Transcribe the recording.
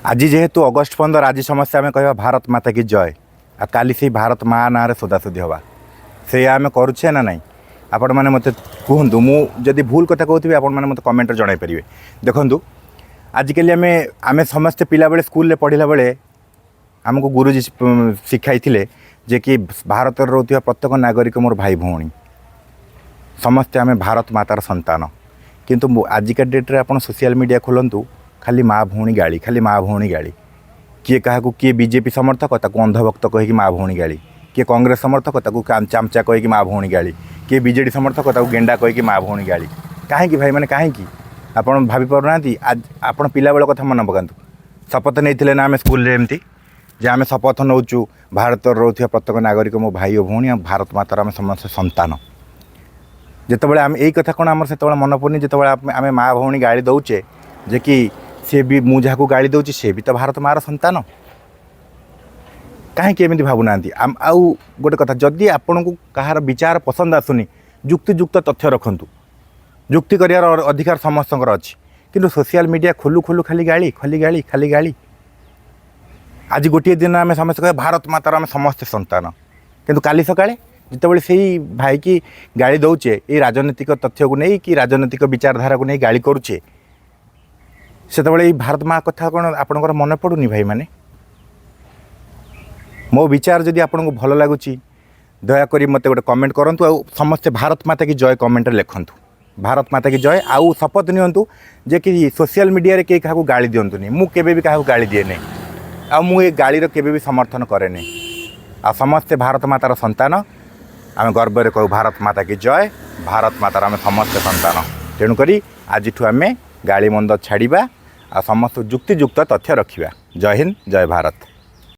आज जेहेतु अगस्ट 15 आज समस्या आम कह भारत माता की जय आ काली से भारत माँ ना सोदासोदी हवा से आम करुचे ना ना आपण मैंने मत कहतु मुझे भूल कथा कहूँ आपण मैंने मत कमेंट जन पारे देखूँ आजिकल आम समस्ते पिला बेले स्कूल पढ़ला बेले आमको गुरुजी शिखाई जे कि भारत रोकवा प्रत्येक नागरिक मोर भाई भौणी समस्ते आम भारत मातार संतान किंतु आजिका डेट्रे आप सोशल मीडिया खोलतु खाली माँ भौणी गाड़ी खाली माँ भौणी गाड़ी किए क्या किए बीजेपी समर्थक ताको अंधभक्त कहीकि माँ भौणी गाड़ी किए कांग्रेस समर्थक ताको चामचा कहीकि माँ भौणी गाड़ी किए बीजेडी समर्थक ताको गेंडा कहीकि माँ भौणी गाड़ी कहीं भाई मैंने कहीं आपड़ भाभी पारना आज आप पिला बेल कथा मन पकातु शपथ नहीं ना आम स्कूल एमती जे आम शपथ नौचु भारत रोकवा प्रत्येक नागरिक मो भाई और भौणी भारत मातार आम समस्त संतान जितेबाला आम यही कथा कौन आम से मन पड़नी जितेबाला आम माँ भौणी गाड़ी दौचे जे कि सी भी मुझे जहाँ गाड़ी दूसरी सी भी तो भारत मार संतान कहीं एमती भावुना आउ गोटे कथा जदि आपण को कहार विचार पसंद आसुनी युक्तियुक्त तथ्य रखु युक्ति कर अधिकार समस्त अच्छी किंतु सोशल मीडिया खोलू खोलू खाली गाड़ी खाली गाड़ी आज गोटे दिन आम समस्त कह भारत मातार आम समस्ते संतान किंतु काली सकाळे जितेबाला से भाई की गाड़ी दौचे ये राजनीतिक तथ्य को नहीं कि राजनीतिक विचारधारा को नहीं गाड़ी करुचे से भारत माँ कथा कौन आपंकर मन पड़ूनी भाई माने मो विचार जदि आपको भल लगुच दयाक मत गोटे कमेंट करूँ आ समस्ते भारत माता की जय कमेंट लिखु भारत माता की जय आउ शपथ नियंतु जे कि सोशल मीडिया रे के क्या गाड़ी दिंतुनि मुझे भी क्या गाड़ी दिए नहीं आ मुझे गाड़ी केबे भी समर्थन करे नहीं आ समस्ते भारत मातार संतान आम गर्व कहू भारत माता की जय भारत मातार आम समस्ते संतान तेणुक आज आम गाड़ी मंद छाड़ा आ समस्त युक्तियुक्त तथ्य रखा जय हिंद जय भारत।